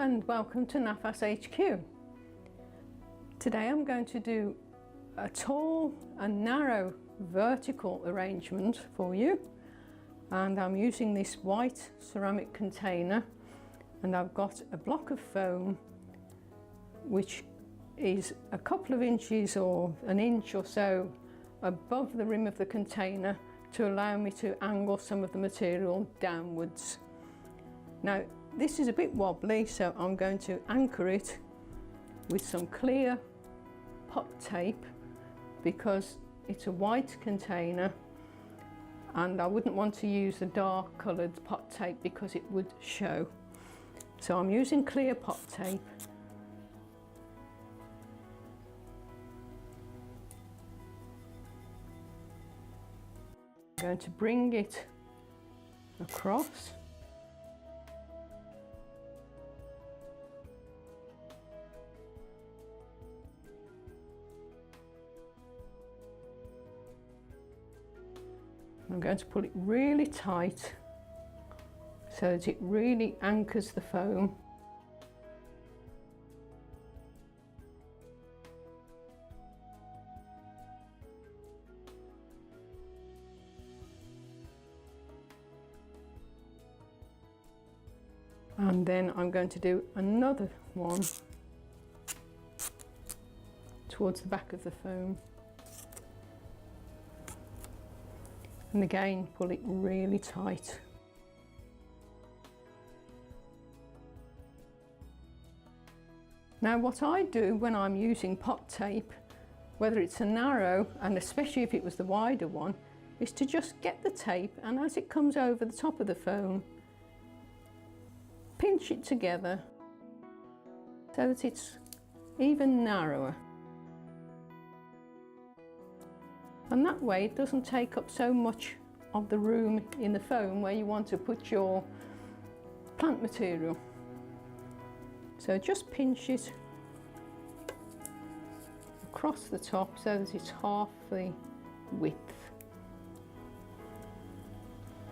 and welcome to NAFAS HQ. Today I'm going to do a tall and narrow vertical arrangement for you, and I'm using this white ceramic container, and I've got a block of foam which is a couple of inches or an inch or so above the rim of the container to allow me to angle some of the material downwards. Now this is a bit wobbly, so I'm going to anchor it with some clear pot tape because it's a white container and I wouldn't want to use the dark coloured pot tape because it would show. So I'm using clear pot tape. I'm going to bring it across. I'm going to pull it really tight so that it really anchors the foam. And then I'm going to do another one towards the back of the foam. And again, pull it really tight. Now what I do when I'm using pot tape, whether it's a narrow, and especially if it was the wider one, is to just get the tape, and as it comes over the top of the foam, pinch it together so that it's even narrower. And that way it doesn't take up so much of the room in the foam where you want to put your plant material. So just pinch it across the top so that it's half the width.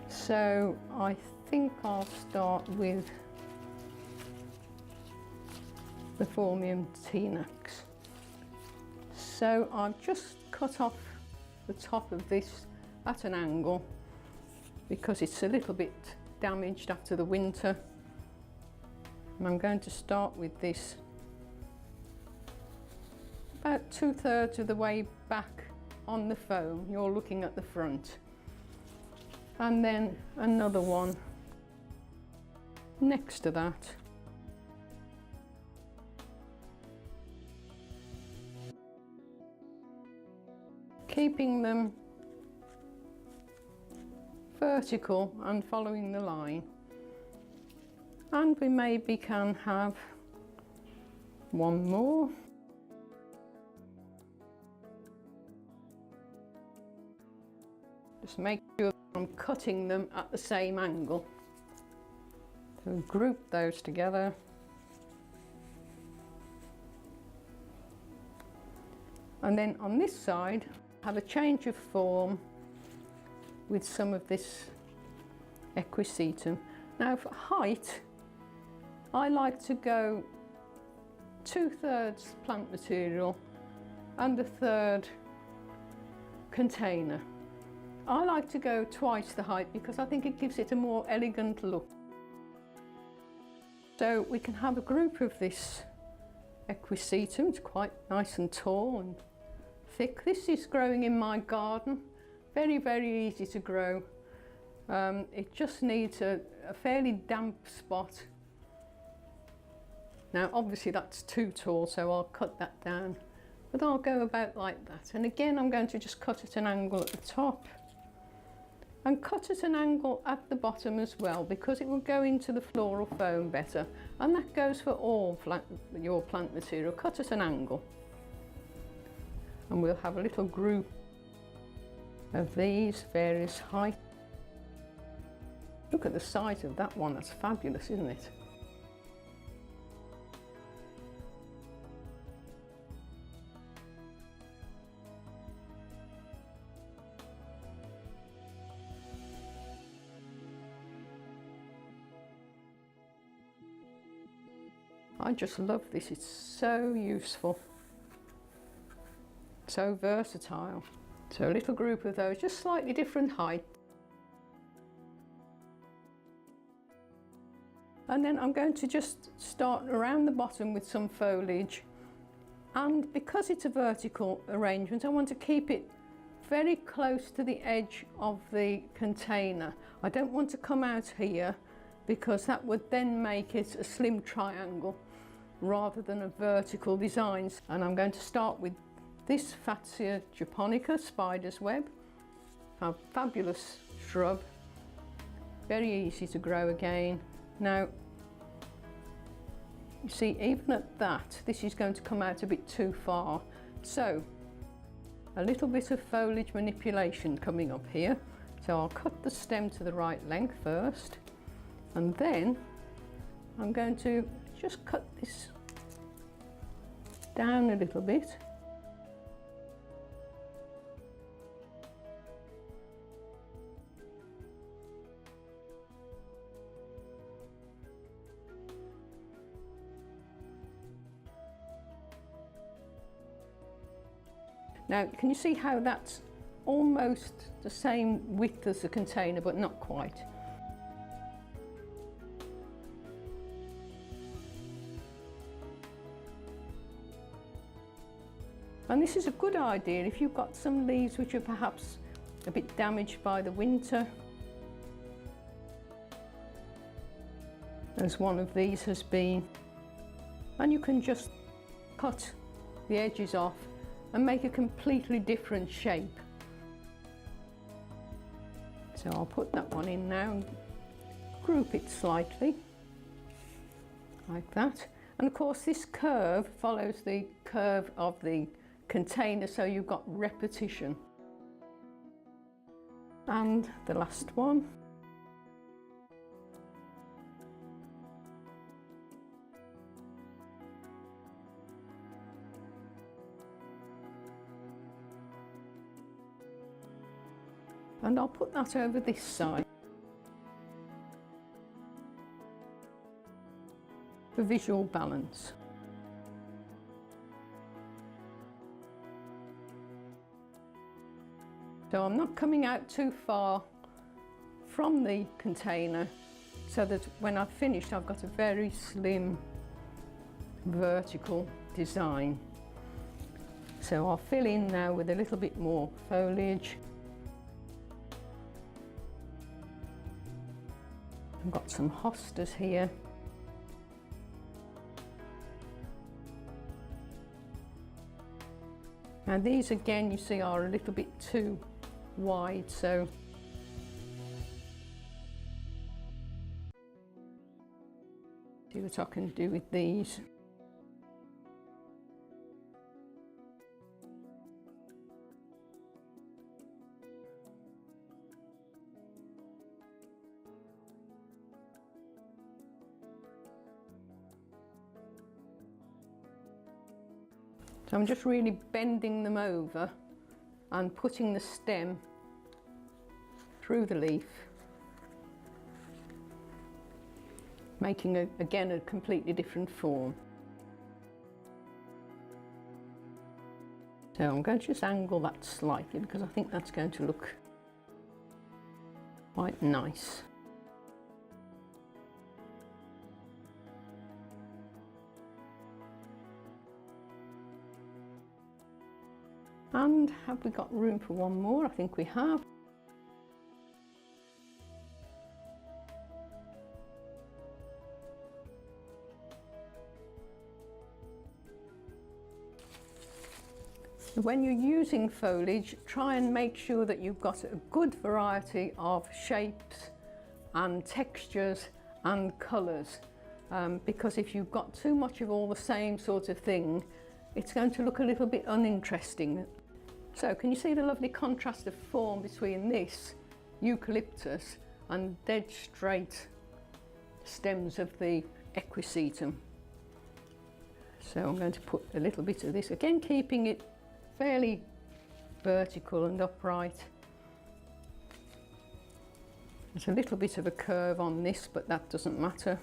So I think I'll start with the Phormium Tenax. So I've just cut off the top of this at an angle because it's a little bit damaged after the winter, and I'm going to start with this about 2/3 of the way back on the foam. You're looking at the front, and then another one next to that. Keeping them vertical and following the line. And we maybe can have one more. Just make sure I'm cutting them at the same angle. So group those together. And then on this side, have a change of form with some of this equisetum. Now for height, I like to go 2/3 plant material and 1/3 container. I like to go twice the height because I think it gives it a more elegant look. So we can have a group of this equisetum. It's quite nice and tall and thick. This is growing in my garden. Very, very easy to grow. It just needs a fairly damp spot. Now obviously that's too tall, so I'll cut that down, but I'll go about like that. And again, I'm going to just cut at an angle at the top and cut at an angle at the bottom as well, because it will go into the floral foam better. And that goes for all your plant material. Cut at an angle. And we'll have a little group of these various heights. Look at the size of that one, that's fabulous, isn't it? I just love this, it's so useful, so versatile. So a little group of those, just slightly different height. And then I'm going to just start around the bottom with some foliage. And because it's a vertical arrangement, I want to keep it very close to the edge of the container. I don't want to come out here because that would then make it a slim triangle rather than a vertical design. And I'm going to start with this Fatsia japonica spider's web, a fabulous shrub, very easy to grow again. Now, you see, even at that, this is going to come out a bit too far. So, a little bit of foliage manipulation coming up here. So I'll cut the stem to the right length first, and then I'm going to just cut this down a little bit. Now, can you see how that's almost the same width as the container, but not quite? And this is a good idea if you've got some leaves which are perhaps a bit damaged by the winter, as one of these has been, and you can just cut the edges off and make a completely different shape. So I'll put that one in now and group it slightly, like that. And of course this curve follows the curve of the container, so you've got repetition. And the last one. And I'll put that over this side for visual balance. So I'm not coming out too far from the container, so that when I've finished I've got a very slim vertical design. So I'll fill in now with a little bit more foliage. I've got some hostas here. Now these again, you see, are a little bit too wide, so see what I can do with these. So I'm just really bending them over and putting the stem through the leaf, making again a completely different form. So I'm going to just angle that slightly because I think that's going to look quite nice. And have we got room for one more? I think we have. When you're using foliage, try and make sure that you've got a good variety of shapes and textures and colours, because if you've got too much of all the same sort of thing, it's going to look a little bit uninteresting. So can you see the lovely contrast of form between this eucalyptus and dead straight stems of the equisetum? So I'm going to put a little bit of this, again keeping it fairly vertical and upright. There's a little bit of a curve on this, but that doesn't matter.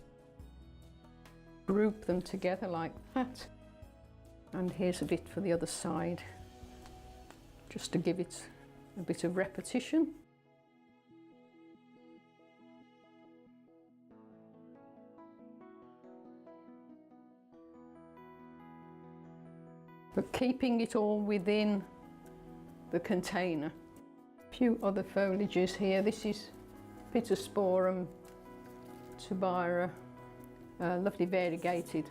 group them together like that. And here's a bit for the other side, just to give it a bit of repetition. But keeping it all within the container. A few other foliages here. This is Pittosporum tubaira, a lovely variegated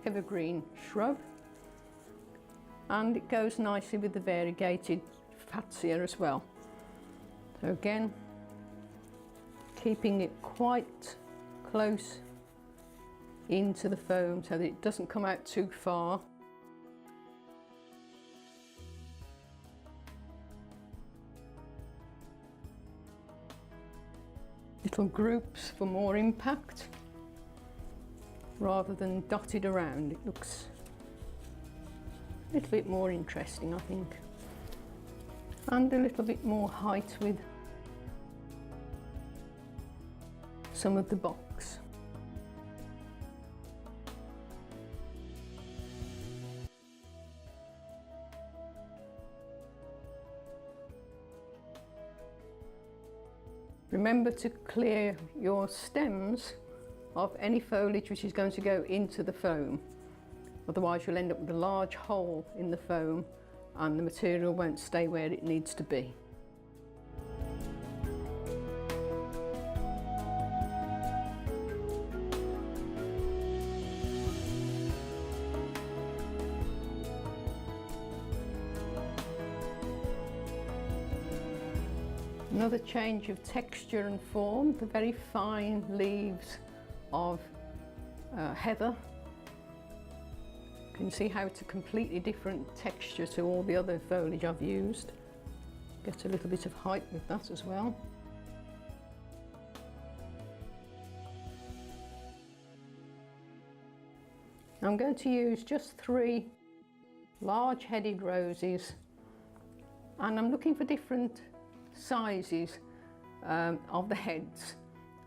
evergreen shrub. And it goes nicely with the variegated Fatsia as well. So again, keeping it quite close into the foam so that it doesn't come out too far. Little groups for more impact rather than dotted around. It looks a little bit more interesting, I think, and a little bit more height with some of the box. Remember to clear your stems of any foliage which is going to go into the foam. Otherwise you'll end up with a large hole in the foam and the material won't stay where it needs to be. Another change of texture and form, the very fine leaves of heather. You can see how it's a completely different texture to all the other foliage I've used. Get a little bit of height with that as well. I'm going to use just 3 large-headed roses, and I'm looking for different sizes of the heads,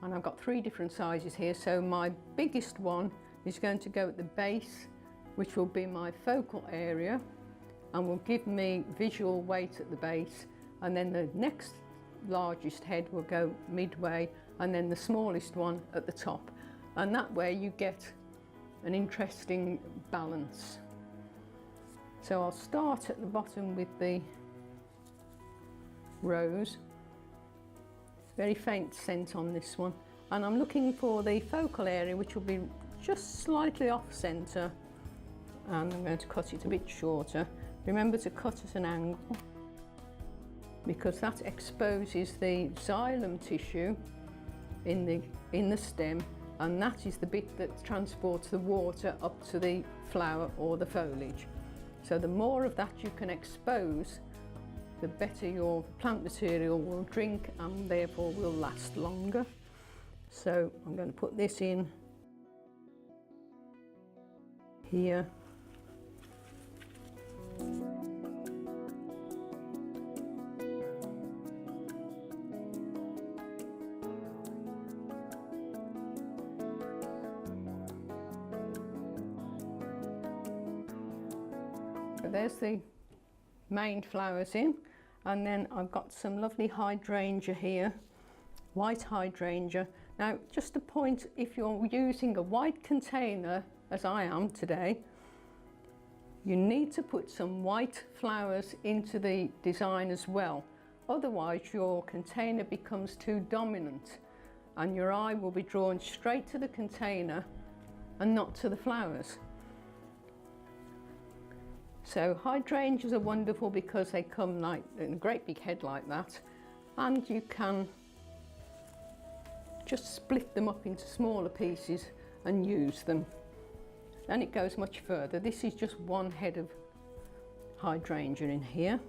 and I've got 3 different sizes here. So my biggest one is going to go at the base, which will be my focal area and will give me visual weight at the base, and then the next largest head will go midway, and then the smallest one at the top, and that way you get an interesting balance. So I'll start at the bottom with the rose. Very faint scent on this one, and I'm looking for the focal area, which will be just slightly off centre, and I'm going to cut it a bit shorter. Remember to cut at an angle because that exposes the xylem tissue in the stem, and that is the bit that transports the water up to the flower or the foliage. So the more of that you can expose, the better your plant material will drink and therefore will last longer. So I'm going to put this in here. So there's the main flowers in. And then I've got some lovely hydrangea here, white hydrangea. Now, just a point, if you're using a white container, as I am today, you need to put some white flowers into the design as well. Otherwise, your container becomes too dominant and your eye will be drawn straight to the container and not to the flowers. So hydrangeas are wonderful because they come like in a great big head like that, and you can just split them up into smaller pieces and use them, and it goes much further. This is just one head of hydrangea in here.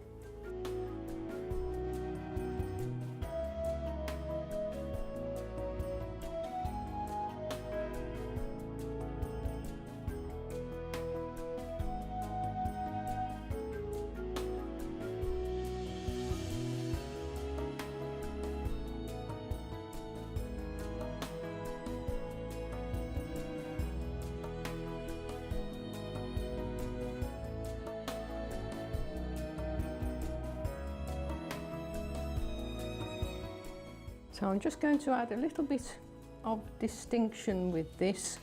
So I'm just going to add a little bit of distinction with this,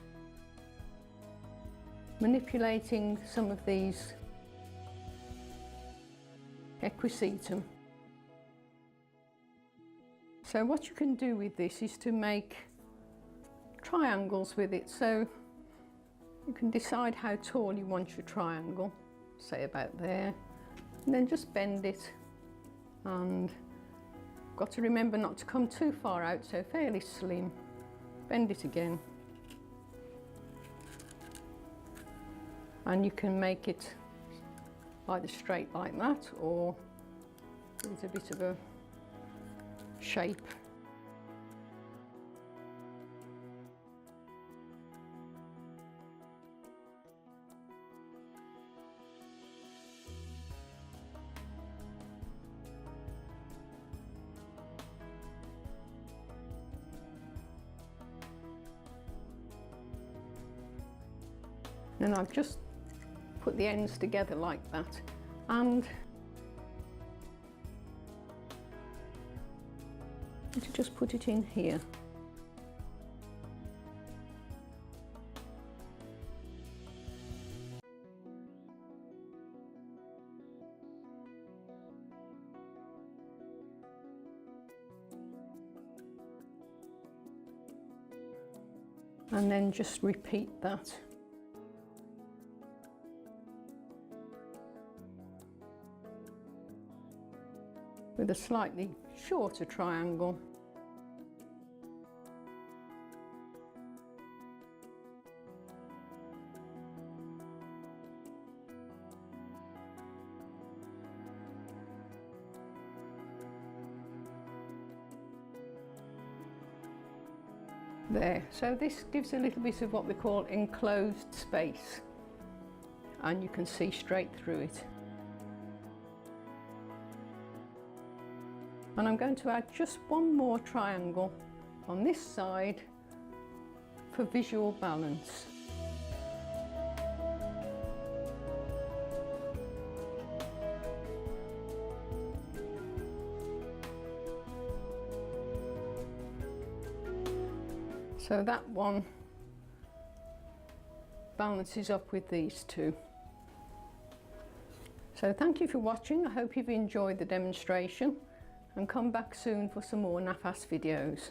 manipulating some of these equisetum. So what you can do with this is to make triangles with it. So you can decide how tall you want your triangle, say about there, and then just bend it, and got to remember not to come too far out, so fairly slim. Bend it again, and you can make it either straight like that or with a bit of a shape. And I've just put the ends together like that, and to just put it in here. And then just repeat that. With a slightly shorter triangle. There, so this gives a little bit of what we call enclosed space, and you can see straight through it. And I'm going to add just one more triangle on this side for visual balance. So that one balances up with these two. So thank you for watching. I hope you've enjoyed the demonstration, and come back soon for some more NAFAS videos.